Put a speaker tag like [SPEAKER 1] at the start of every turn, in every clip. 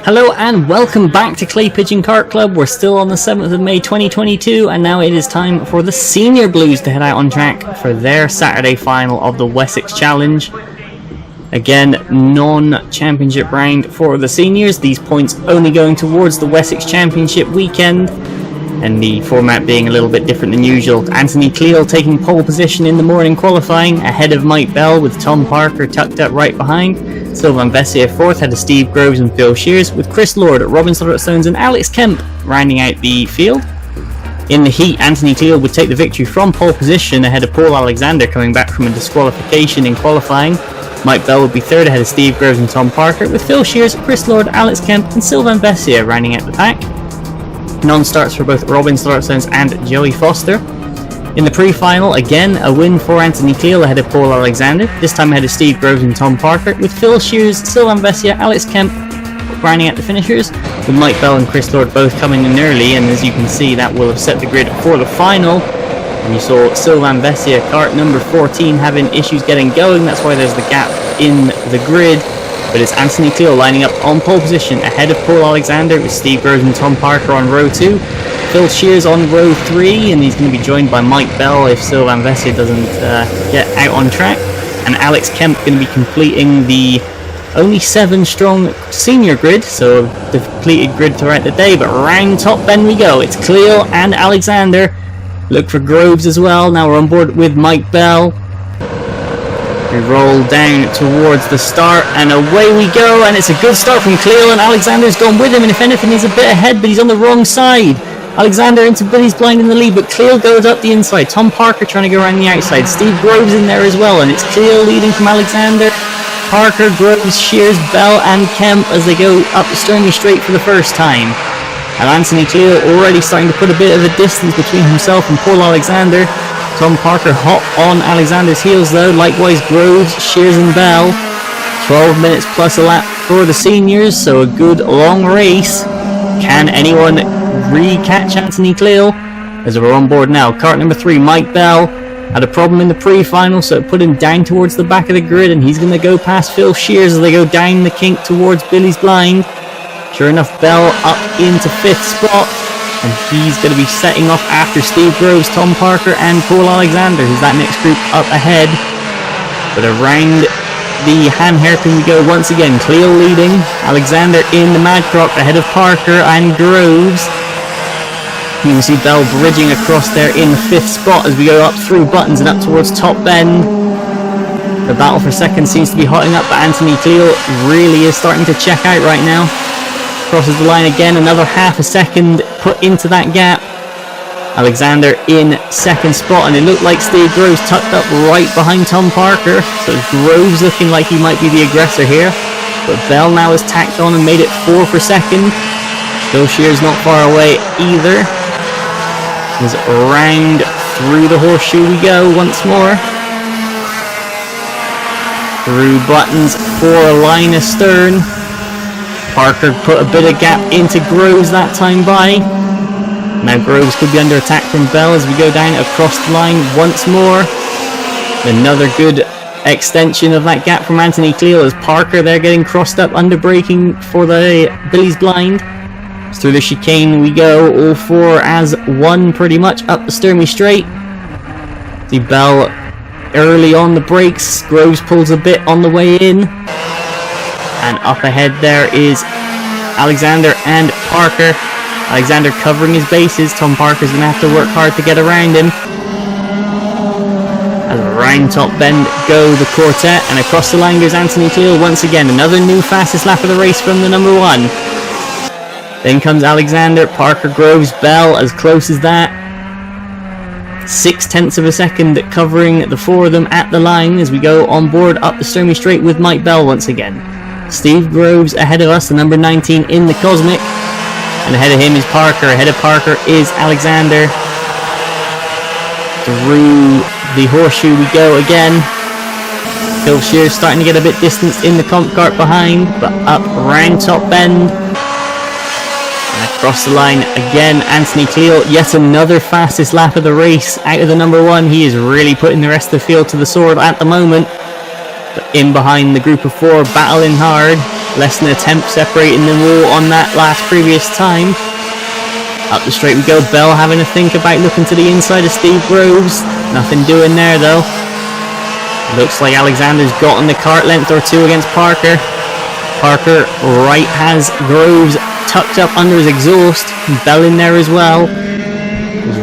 [SPEAKER 1] Hello and welcome back to Clay Pigeon Kart Club. We're still on the 7th of May 2022 and now it is time for the Senior Blues to head out on track for their Saturday final of the Wessex Challenge. Again, non-championship round for the seniors, these points only going towards the Wessex Championship weekend, and the format being a little bit different than usual. Anthony Cleal taking pole position in the morning qualifying ahead of Mike Bell, with Tom Parker tucked up right behind. Sylvain Vessier fourth, ahead of Steve Groves and Phil Shears, with Chris Lord, Robin Slaughterstones and Alex Kemp rounding out the field. In the heat, Anthony Cleal would take the victory from pole position ahead of Paul Alexander coming back from a disqualification in qualifying. Mike Bell would be third ahead of Steve Groves and Tom Parker, with Phil Shears, Chris Lord, Alex Kemp and Sylvain Vessier rounding out the pack. Non-starts for both Robin Slaughterstones and Joey Foster. In the pre-final, again, a win for Anthony Cleal ahead of Paul Alexander, this time ahead of Steve Groves and Tom Parker, with Phil Shears, Sylvain Vessier, Alex Kemp rounding out the finishers, with Mike Bell and Chris Lord both coming in early, and as you can see that will have set the grid for the final. And you saw Sylvain Vessier, kart number 14, having issues getting going, that's why there's the gap in the grid. But it's Anthony Cleal lining up on pole position ahead of Paul Alexander, with Steve Groves and Tom Parker on row 2. Phil Shears on row 3, and he's going to be joined by Mike Bell if Sylvain Vessier doesn't get out on track. And Alex Kemp going to be completing the only 7-strong senior grid, so the completed grid throughout the day. But round top bend we go. It's Cleal and Alexander. Look for Groves as well. Now we're on board with Mike Bell. We roll down towards the start and away we go, and it's a good start from Cleal, and Alexander's gone with him, and if anything he's a bit ahead, but he's on the wrong side. Alexander into Billy's blind in the lead, but Cleal goes up the inside. Tom Parker trying to go around the outside. Steve Groves in there as well, and it's Cleal leading from Alexander. Parker, Groves, Shears, Bell and Kemp as they go up the Sturmey Straight for the first time. And Anthony Cleal already starting to put a bit of a distance between himself and Paul Alexander. Tom Parker hot on Alexander's heels though, likewise Groves, Shears and Bell. 12 minutes plus a lap for the seniors, so a good long race. Can anyone re-catch Anthony Cleal? As we're on board now, kart number 3, Mike Bell, had a problem in the pre-final, so it put him down towards the back of the grid, and he's going to go past Phil Shears as they go down the kink towards Billy's blind. Sure enough, Bell up into 5th spot. And he's going to be setting off after Steve Groves, Tom Parker and Paul Alexander, who's that next group up ahead. But around the hand hairpin we go once again. Cleal leading, Alexander in the Mad Croc ahead of Parker and Groves. You can see Bell bridging across there in 5th spot as we go up through buttons and up towards top bend. The battle for second seems to be hotting up, but Anthony Cleal really is starting to check out right now. Crosses the line again, another half a second put into that gap. Alexander in 2nd spot, and it looked like Steve Groves tucked up right behind Tom Parker, so Groves looking like he might be the aggressor here. But Bell now has tacked on and made it 4 for second. Phil Shears not far away either. As round through the horseshoe we go once more. Through buttons for Linus Stern. Parker put a bit of gap into Groves that time by. Now Groves could be under attack from Bell as we go down across the line once more. Another good extension of that gap from Anthony Cleal as Parker there getting crossed up under braking for the Billy's blind. Through the chicane we go, all 4 as 1 pretty much up the Sturmey Straight. See Bell early on the brakes, Groves pulls a bit on the way in. And up ahead there is Alexander and Parker. Alexander covering his bases. Tom Parker's going to have to work hard to get around him. As around top bend go the quartet, and across the line goes Anthony Cleal once again. Another new fastest lap of the race from the number 1. Then comes Alexander, Parker, Groves, Bell as close as that. 0.6 of a second covering the 4 of them at the line as we go on board up the Sturmey Straight with Mike Bell once again. Steve Groves ahead of us, the number 19 in the Cosmic, and ahead of him is Parker. Ahead of Parker is Alexander. Through the horseshoe we go again. Phil Shears starting to get a bit distanced in the comp kart behind, but up round top bend. And across the line again, Anthony Cleal, yet another fastest lap of the race out of the number 1. He is really putting the rest of the field to the sword at the moment. But in behind the group of 4, battling hard. Less than a tenth separating them all on that previous time. Up the straight we go. Bell having a think about looking to the inside of Steve Groves. Nothing doing there though. Looks like Alexander's gotten the cart length or two against Parker. Parker right has Groves tucked up under his exhaust. Bell in there as well.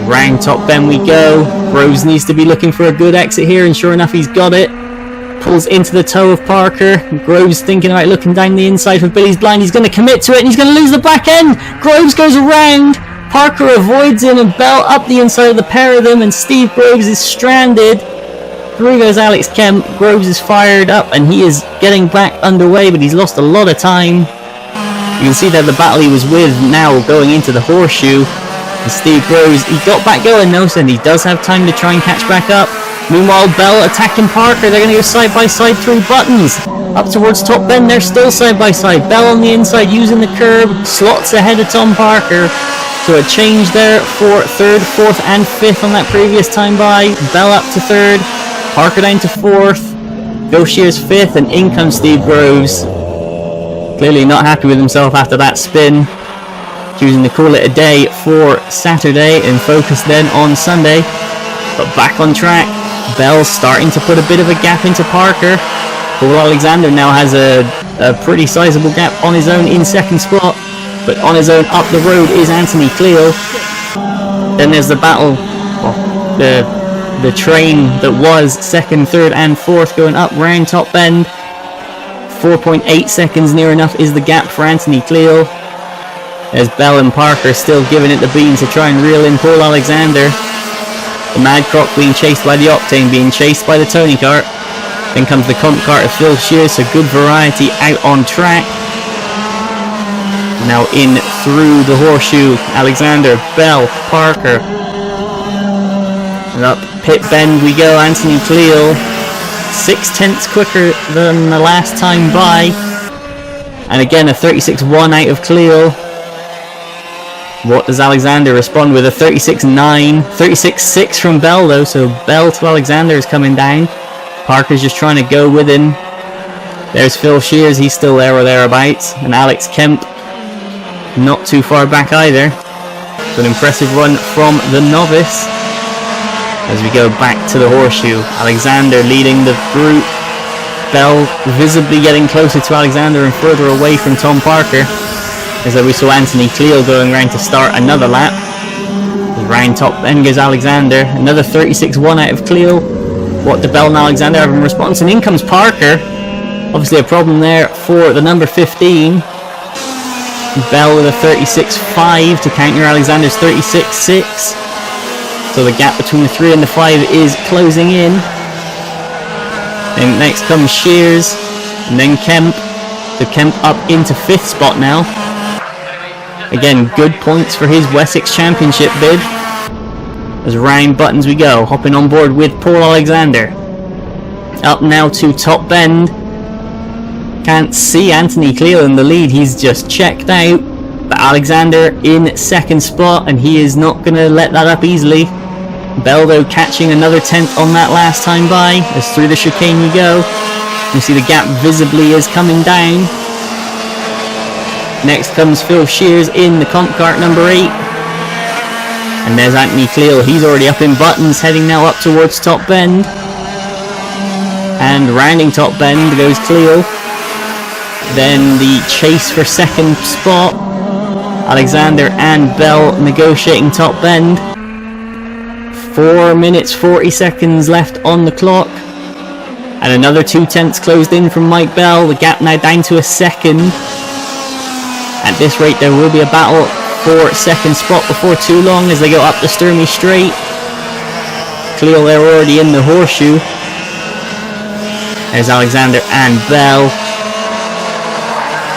[SPEAKER 1] Round top bend we go. Groves needs to be looking for a good exit here, and sure enough he's got it. Pulls into the toe of Parker. Groves thinking about looking down the inside for Billy's blind. He's going to commit to it and he's going to lose the back end. Groves goes around. Parker avoids him and Bell up the inside of the pair of them, and Steve Groves is stranded. Through goes Alex Kemp. Groves is fired up and he is getting back underway, but he's lost a lot of time. You can see that the battle he was with now going into the horseshoe. And Steve Groves, he got back going though, and he does have time to try and catch back up. Meanwhile, Bell attacking Parker. They're going to go side by side through buttons. Up towards top bend, they're still side by side. Bell on the inside using the curb. Slots ahead of Tom Parker. So a change there for third, fourth and fifth on that previous time by. Bell up to third. Parker down to fourth. Go Shears fifth, and in comes Steve Groves. Clearly not happy with himself after that spin. Choosing to call it a day for Saturday and focus then on Sunday. But back on track. Bell starting to put a bit of a gap into Parker. Paul Alexander now has a pretty sizable gap on his own in second spot. But on his own up the road is Anthony Cleal. Then there's the battle. The train that was second, third and fourth going up round top bend. 4.8 seconds near enough is the gap for Anthony Cleal. There's Bell and Parker still giving it the beans to try and reel in Paul Alexander. The Mad Croc being chased by the Octane, being chased by the Tony Kart. Then comes the Comp Kart of Phil Shears, so good variety out on track. Now in through the horseshoe, Alexander, Bell, Parker. And up pit bend we go, Anthony Cleal. 0.6 quicker than the last time by. And again a 36.1 out of Cleal. What does Alexander respond with? A 36.9, 36.6 from Bell though, so Bell to Alexander is coming down. Parker's just trying to go with him. There's Phil Shears, he's still there or thereabouts. And Alex Kemp, not too far back either. So an impressive run from the novice. As we go back to the horseshoe, Alexander leading the group. Bell visibly getting closer to Alexander and further away from Tom Parker. As we saw Anthony Cleal going round to start another lap. Round top then goes Alexander. Another 36.1 out of Cleal. What do Bell and Alexander have in response? And in comes Parker. Obviously a problem there for the number 15. Bell with a 36.5 to counter Alexander's 36.6. So the gap between the 3 and the 5 is closing in. And next comes Shears. And then Kemp. So Kemp up into 5th spot now. Again, good points for his Wessex Championship bid. As round buttons we go, hopping on board with Paul Alexander. Up now to top bend. Can't see Anthony Cleal in the lead, he's just checked out. But Alexander in second spot, and he is not going to let that up easily. Bell though catching another 10th on that last time by. As through the chicane we go. You see the gap visibly is coming down. Next comes Phil Shears in the Comp Kart number 8. And there's Anthony Cleal. He's already up in buttons, heading now up towards top bend. And rounding top bend goes Cleal. Then the chase for second spot. Alexander and Bell negotiating top bend. 4 minutes 40 seconds left on the clock. And another 2/10 closed in from Mike Bell. The gap now down to a second. At this rate there will be a battle for second spot before too long as they go up the Sturmey Straight. Cleal they're already in the horseshoe. There's Alexander and Bell.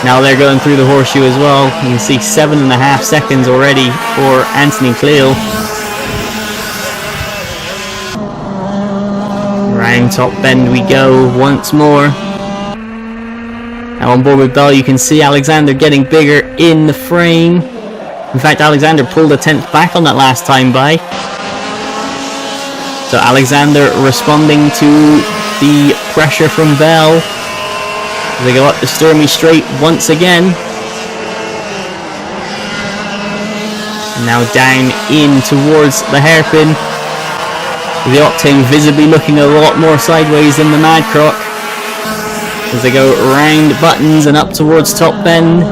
[SPEAKER 1] Now they're going through the horseshoe as well. You can see 7.5 seconds already for Anthony Cleal. Round top bend we go once more. Now on board with Bell you can see Alexander getting bigger in the frame. In fact Alexander pulled a 10th back on that last time by. So Alexander responding to the pressure from Bell. They go up the Sturmy Straight once again. Now down in towards the hairpin. The Octane visibly looking a lot more sideways than the Mad Croc. As they go round Buttons and up towards Top Bend.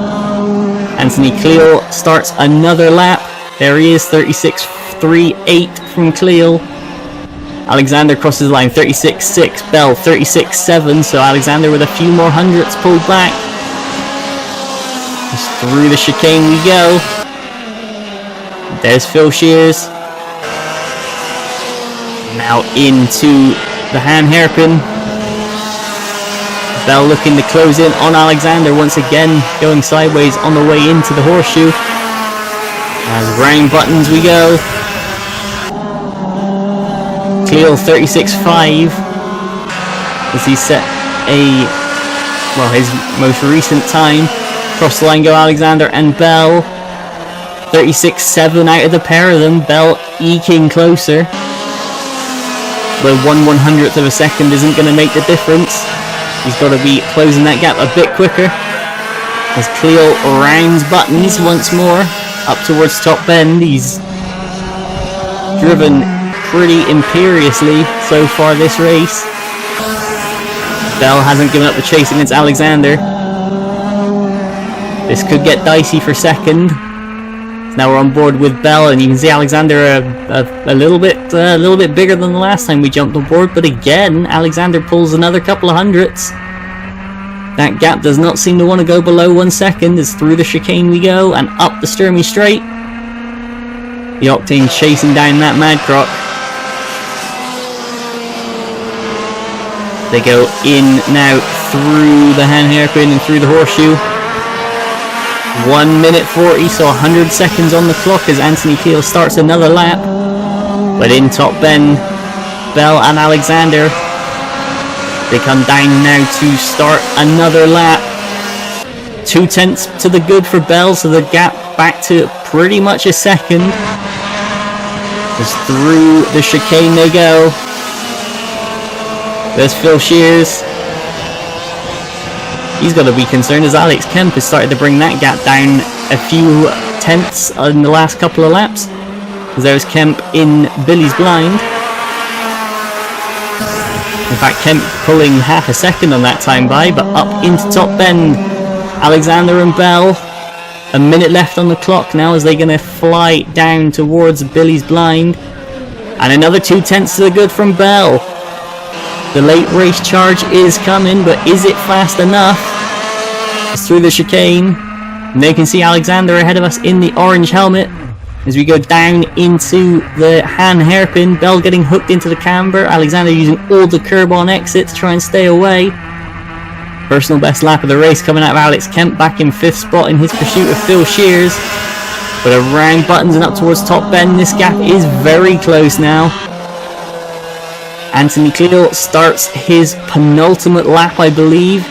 [SPEAKER 1] Anthony Cleal starts another lap. There he is, 36.38 from Cleal. Alexander crosses the line, 36.6. Bell, 36.7. So Alexander with a few more hundredths pulled back. Just through the chicane we go. There's Phil Shears. Now into the hand hairpin. Bell looking to close in on Alexander once again, going sideways on the way into the horseshoe. As round Buttons we go. Cleal 36.5 as he set his most recent time. Cross the line go Alexander and Bell. 36.7 out of the pair of them. Bell eking closer. But 1/100th of a second isn't going to make the difference. He's got to be closing that gap a bit quicker. As Cleal rounds Buttons once more up towards Top Bend. He's driven pretty imperiously so far this race. Bell hasn't given up the chase against Alexander. This could get dicey for second. Now we're on board with Bell, and you can see Alexander a little bit bigger than the last time we jumped on board. But again, Alexander pulls another couple of hundredths. That gap does not seem to want to go below 1 second. As through the chicane we go and up the Sturmy Straight. The Octane chasing down that Mad Croc. They go in now through the hand hairpin and through the horseshoe. 1 minute 40, so 100 seconds on the clock as Anthony Cleal starts another lap. But in Top Bend, Bell and Alexander, they come down now to start another lap. 2 tenths to the good for Bell, so the gap back to pretty much a second. Just through the chicane they go. There's Phil Shears. He's got to be concerned as Alex Kemp has started to bring that gap down a few tenths in the last couple of laps. There's Kemp in Billy's blind. In fact, Kemp pulling half a second on that time by, but up into Top Bend. Alexander and Bell. A minute left on the clock now as they're going to fly down towards Billy's blind. And another 2 tenths to the good from Bell. The late race charge is coming, but is it fast enough? It's through the chicane. And they can see Alexander ahead of us in the orange helmet. As we go down into the hand hairpin, Bell getting hooked into the camber. Alexander using all the curb on exit to try and stay away. Personal best lap of the race coming out of Alex Kemp, back in 5th spot in his pursuit of Phil Shears. But around Buttons and up towards Top Bend, this gap is very close now. Anthony Cleal starts his penultimate lap, I believe.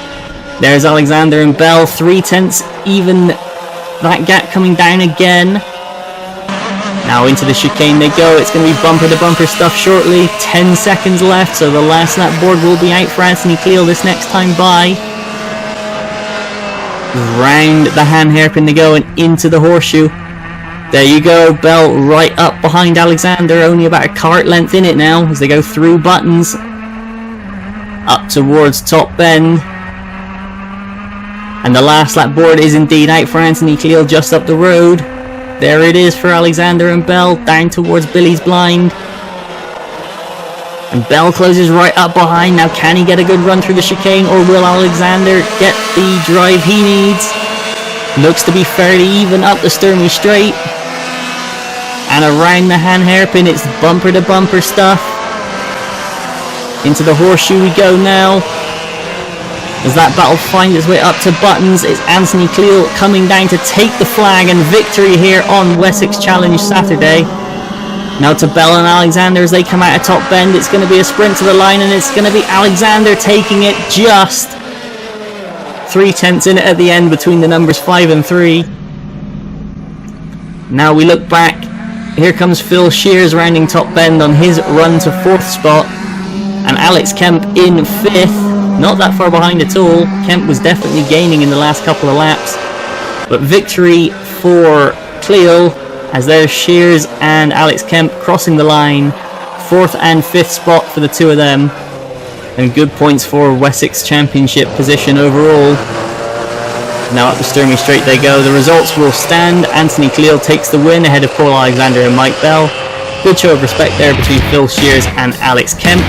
[SPEAKER 1] There's Alexander and Bell, 3 tenths even. That gap coming down again. Now into the chicane they go. It's going to be bumper to bumper stuff shortly. 10 seconds left, so the last lap board will be out for Anthony Cleal this next time by. Round the hand hairpin they go and into the horseshoe. There you go, Bell right up behind Alexander, only about a cart length in it now as they go through Buttons. Up towards Top Bend. And the last lap board is indeed out for Anthony Cleal just up the road. There it is for Alexander and Bell, down towards Billy's blind. And Bell closes right up behind. Now can he get a good run through the chicane, or will Alexander get the drive he needs? Looks to be fairly even up the Sturmy Straight. And around the hand hairpin, it's bumper to bumper stuff. Into the horseshoe we go now. As that battle finds its way up to Buttons, it's Anthony Cleal coming down to take the flag and victory here on Wessex Challenge Saturday. Now to Bell and Alexander as they come out of Top Bend. It's going to be a sprint to the line, and it's going to be Alexander taking it just 3 tenths in it at the end between the numbers 5 and 3. Now we look back. Here comes Phil Shears rounding Top Bend on his run to 4th spot. And Alex Kemp in 5th. not that far behind at all. Kemp was definitely gaining in the last couple of laps. But victory for Cleo, as there's Shears and Alex Kemp crossing the line. 4th and 5th spot for the two of them. And good points for Wessex Championship position overall. Now up the Sturmey Straight they go. The results will stand. Anthony Cleo takes the win ahead of Paul Alexander and Mike Bell. Good show of respect there between Phil Shears and Alex Kemp.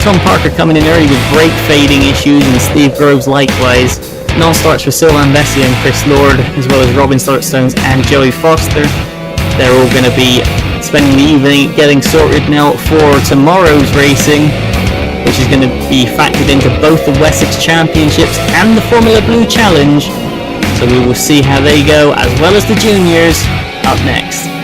[SPEAKER 1] Tom Parker coming in early with brake fading issues, and Steve Groves likewise. Non-starts for Sylvain Vesey and Chris Lord, as well as Robin Startstones and Joey Foster. They're all going to be spending the evening getting sorted now for tomorrow's racing, which is going to be factored into both the Wessex Championships and the Formula Blue Challenge. So we will see how they go, as well as the juniors, up next.